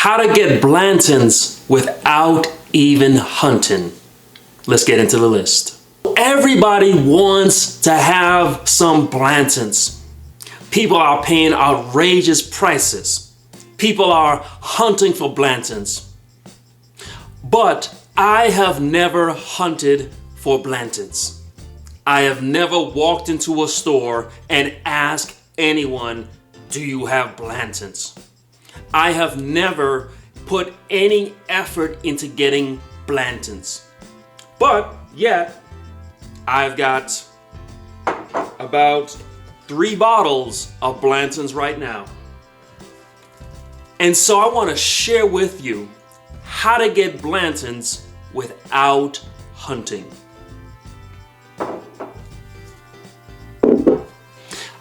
How to get Blantons without even hunting. Let's get into the list. Everybody wants to have some Blantons. People are paying outrageous prices. People are hunting for Blantons. But I have never hunted for Blantons. I have never walked into a store and asked anyone, do you have Blantons? I have never put any effort into getting Blantons. But yet, I've got about 3 bottles of Blantons right now. And so I want to share with you how to get Blantons without hunting.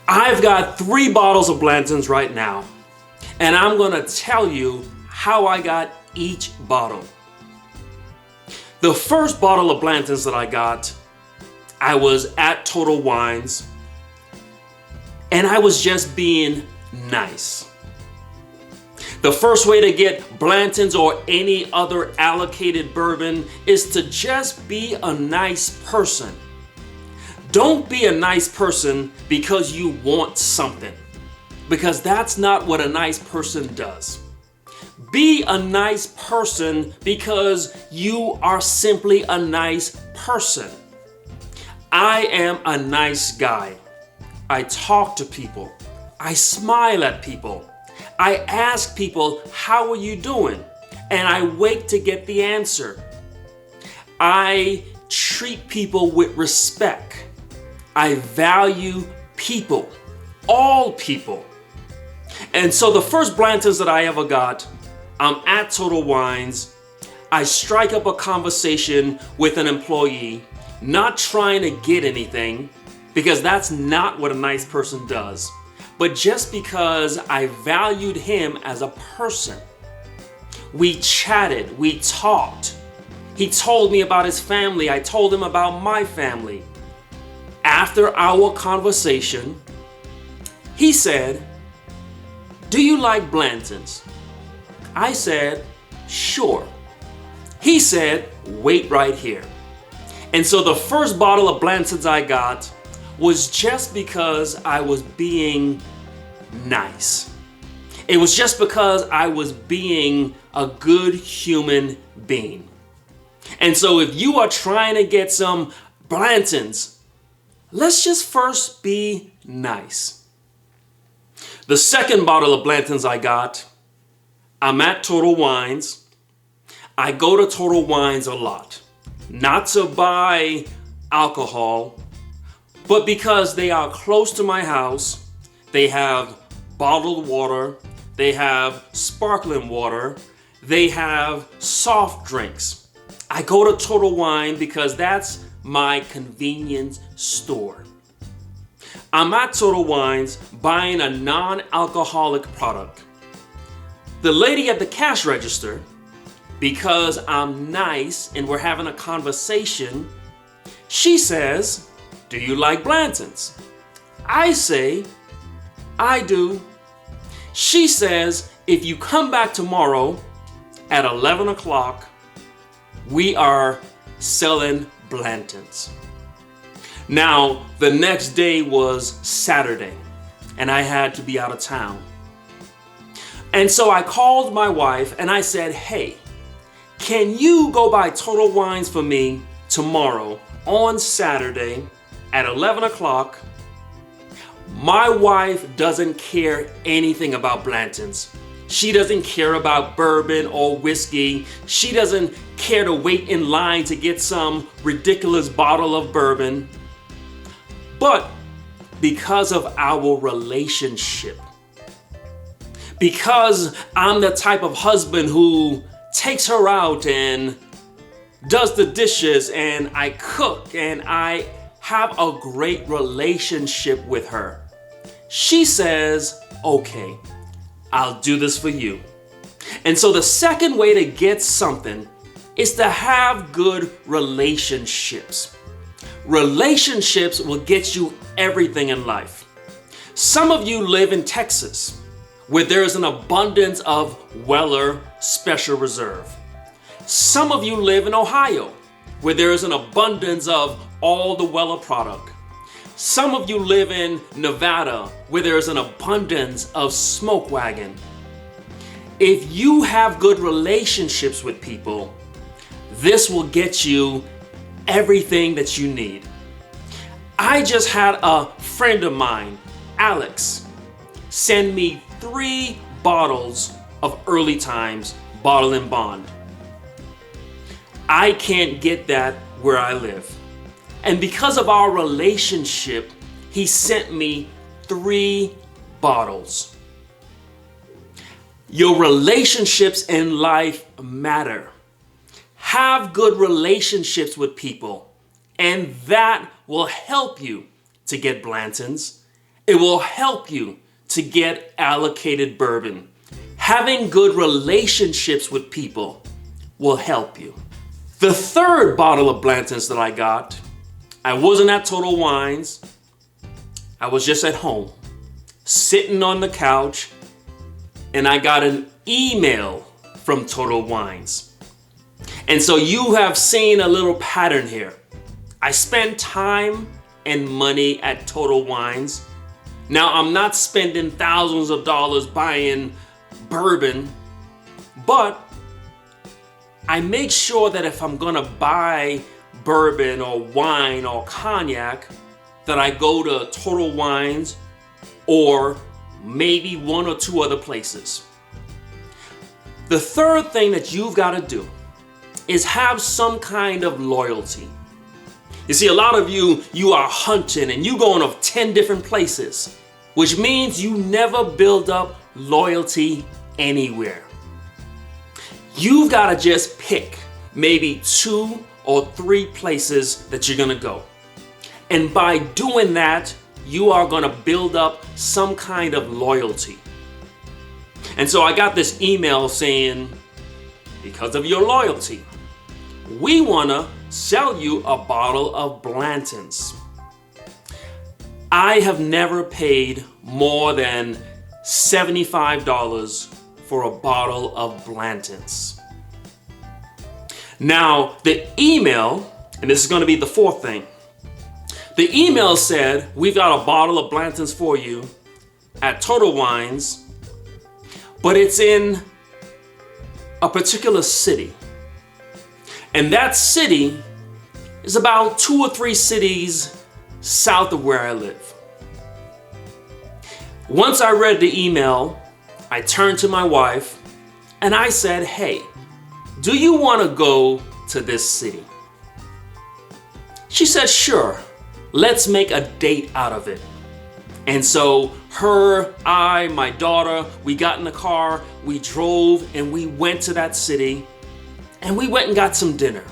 I've got 3 bottles of Blantons right now, and I'm going to tell you how I got each bottle. The first bottle of Blantons that I got, I was at Total Wines, and I was just being nice. The first way to get Blantons or any other allocated bourbon is to just be a nice person. Don't be a nice person because you want something, because that's not what a nice person does. Be a nice person because you are simply a nice person. I am a nice guy. I talk to people. I smile at people. I ask people, how are you doing? And I wait to get the answer. I treat people with respect. I value people, all people. And so the first Blantons that I ever got, I'm at Total Wines. I strike up a conversation with an employee, not trying to get anything, because that's not what a nice person does, but just because I valued him as a person. We chatted, we talked. He told me about his family. I told him about my family. After our conversation, he said, do you like Blantons? I said, sure. He said, wait right here. And so the first bottle of Blantons I got was just because I was being nice. It was just because I was being a good human being. And so if you are trying to get some Blantons, let's just first be nice. The second bottle of Blantons I got, I'm at Total Wines. I go to Total Wines a lot, not to buy alcohol, but because they are close to my house. They have bottled water, they have sparkling water, they have soft drinks. I go to Total Wine because that's my convenience store. I'm at Total Wines buying a non-alcoholic product. The lady at the cash register, because I'm nice and we're having a conversation, she says, do you like Blantons? I say, I do. She says, if you come back tomorrow at 11 o'clock, we are selling Blantons. Now, the next day was Saturday, and I had to be out of town. And so I called my wife and I said, hey, can you go by Total Wines for me tomorrow on Saturday at 11 o'clock? My wife doesn't care anything about Blantons. She doesn't care about bourbon or whiskey. She doesn't care to wait in line to get some ridiculous bottle of bourbon. But because of our relationship, because I'm the type of husband who takes her out and does the dishes and I cook and I have a great relationship with her, she says, okay, I'll do this for you. And so the second way to get something is to have good relationships. Relationships will get you everything in life. Some of you live in Texas. where there is an abundance of Weller Special Reserve. Some of you live in Ohio, where there is an abundance of all the Weller product. Some of you live in Nevada, where there is an abundance of Smoke Wagon. If you have good relationships with people, this will get you everything that you need. I just had a friend of mine, Alex, send me 3 bottles of Early Times Bottle and Bond. I can't get that where I live. And because of our relationship, he sent me 3 bottles. Your relationships in life matter. Have good relationships with people, and that will help you to get Blantons. It will help you to get allocated bourbon. Having good relationships with people will help you. The 3rd bottle of Blantons that I got, I wasn't at Total Wines. I was just at home, sitting on the couch, and I got an email from Total Wines. And so you have seen a little pattern here. I spend time and money at Total Wines. Now, I'm not spending thousands of dollars buying bourbon, but I make sure that if I'm gonna buy bourbon or wine or cognac, that I go to Total Wines or maybe 1 or 2 other places. The 3rd thing that you've got to do is have some kind of loyalty. You see, a lot of you are hunting and you going to 10 different places, which means you never build up loyalty anywhere. You've got to just pick maybe 2 or 3 places that you're gonna go. And by doing that, you are gonna build up some kind of loyalty. And so I got this email saying, because of your loyalty, we wanna sell you a bottle of Blantons. I have never paid more than $75 for a bottle of Blantons. Now, the email, and this is going to be the 4th thing, the email said, we've got a bottle of Blantons for you at Total Wines, but it's in a particular city. And that city is about 2 or 3 cities south of where I live. Once I read the email, I turned to my wife and I said, hey, do you want to go to this city? She said, sure, let's make a date out of it. And so her, I, my daughter, we got in the car, we drove and we went to that city and we went and got some dinner.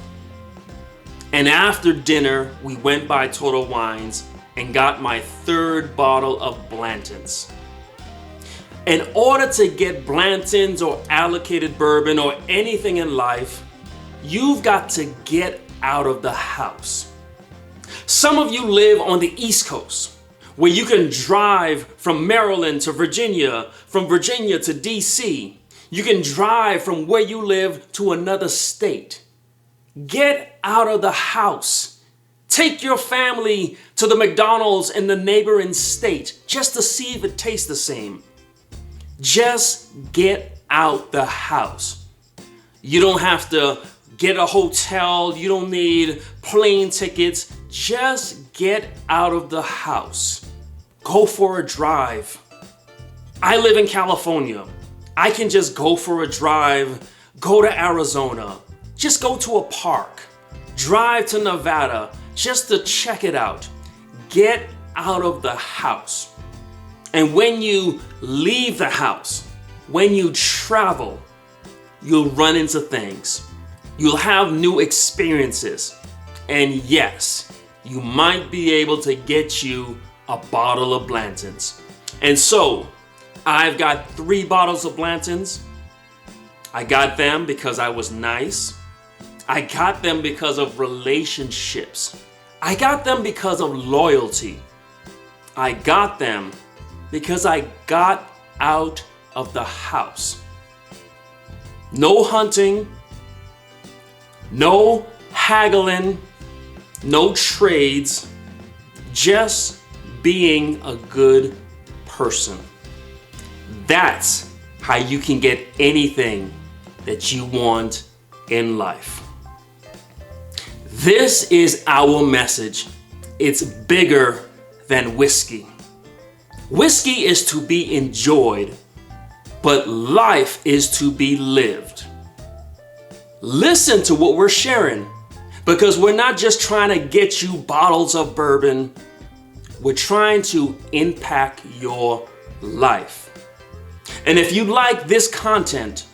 And after dinner, we went by Total Wines and got my 3rd bottle of Blantons. In order to get Blantons or allocated bourbon or anything in life, you've got to get out of the house. Some of you live on the East Coast, where you can drive from Maryland to Virginia, from Virginia to DC. You can drive from where you live to another state. Get out of the house. Take your family to the McDonald's in the neighboring state just to see if it tastes the same. Just get out the house. You don't have to get a hotel. You don't need plane tickets. Just get out of the house. Go for a drive. I live in California. I can just go for a drive, go to Arizona, just go to a park, drive to Nevada just to check it out. Get out of the house. And when you leave the house, when you travel, you'll run into things. You'll have new experiences. And yes, you might be able to get you a bottle of Blantons. And so, I've got 3 bottles of Blantons. I got them because I was nice. I got them because of relationships. I got them because of loyalty. I got them because I got out of the house. No hunting, no haggling, no trades, just being a good person. That's how you can get anything that you want in life. This is our message. It's bigger than whiskey. Whiskey is to be enjoyed, but life is to be lived. Listen to what we're sharing, because we're not just trying to get you bottles of bourbon. We're trying to impact your life. And if you like this content,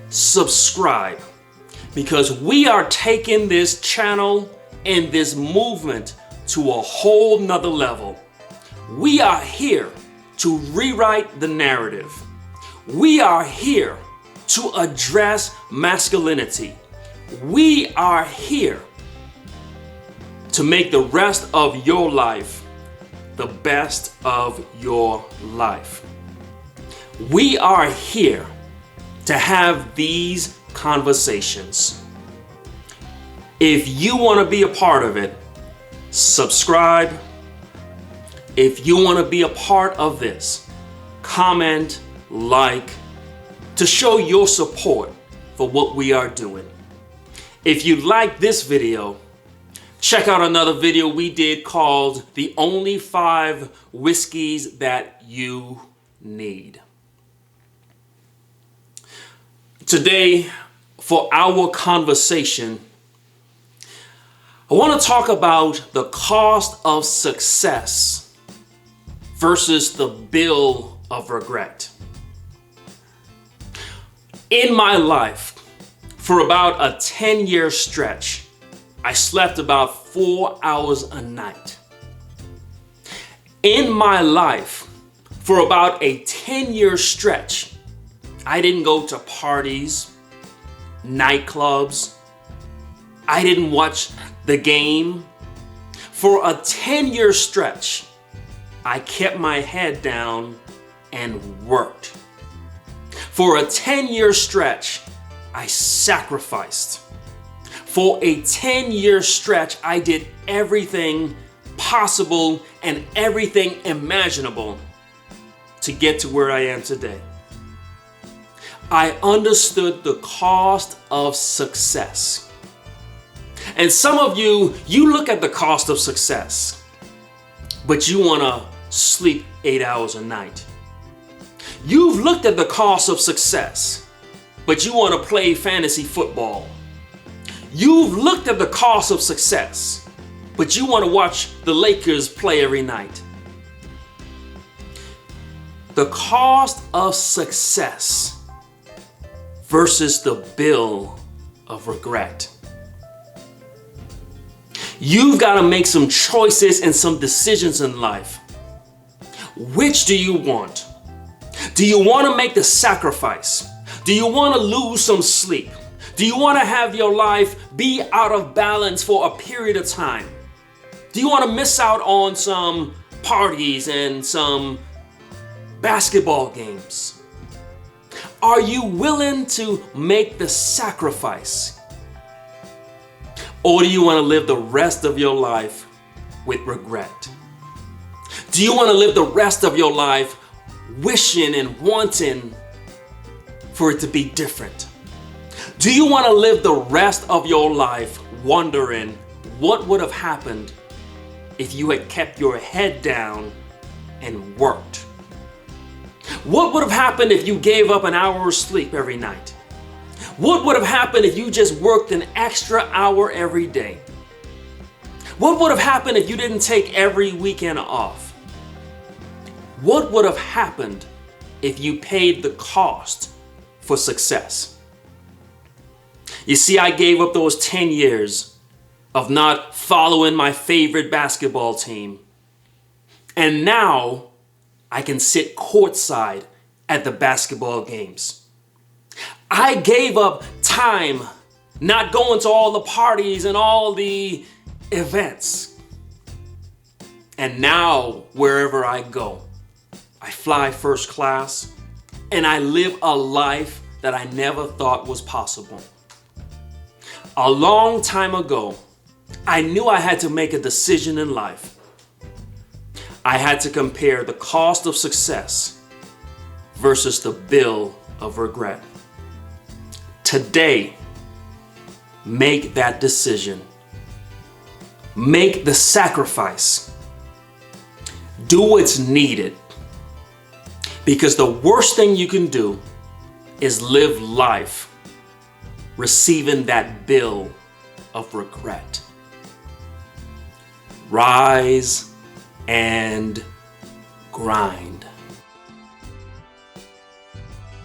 subscribe, because we are taking this channel and this movement to a whole nother level. We are here to rewrite the narrative. We are here to address masculinity. We are here to make the rest of your life the best of your life. We are here to have these conversations. If you want to be a part of it, subscribe. If you want to be a part of this, comment, like, to show your support for what we are doing. If you like this video, check out another video we did called The Only 5 Whiskeys That You Need. Today, for our conversation, I want to talk about the cost of success versus the bill of regret. In my life, for about a 10-year stretch, I slept about 4 hours a night. In my life, for about a 10-year stretch, I didn't go to parties, nightclubs. I didn't watch the game. For a 10-year stretch, I kept my head down and worked. For a 10-year stretch, I sacrificed. For a 10-year stretch, I did everything possible and everything imaginable to get to where I am today. I understood the cost of success. And some of you look at the cost of success, but you want to sleep 8 hours a night. You've looked at the cost of success, but you want to play fantasy football. You've looked at the cost of success, but you want to watch the Lakers play every night. The cost of success versus the bill of regret. You've got to make some choices and some decisions in life. Which do you want? Do you want to make the sacrifice? Do you want to lose some sleep? Do you want to have your life be out of balance for a period of time? Do you want to miss out on some parties and some basketball games? Are you willing to make the sacrifice? Or do you want to live the rest of your life with regret? Do you want to live the rest of your life wishing and wanting for it to be different? Do you want to live the rest of your life wondering what would have happened if you had kept your head down and worked? What would have happened if you gave up an hour of sleep every night? What would have happened if you just worked an extra hour every day? What would have happened if you didn't take every weekend off? What would have happened if you paid the cost for success? You see, I gave up those 10 years of not following my favorite basketball team. And now I can sit courtside at the basketball games. I gave up time not going to all the parties and all the events. And now wherever I go, I fly first class and I live a life that I never thought was possible. A long time ago, I knew I had to make a decision in life. I had to compare the cost of success versus the bill of regret. Today, make that decision. Make the sacrifice. Do what's needed. Because the worst thing you can do is live life receiving that bill of regret. Rise and grind.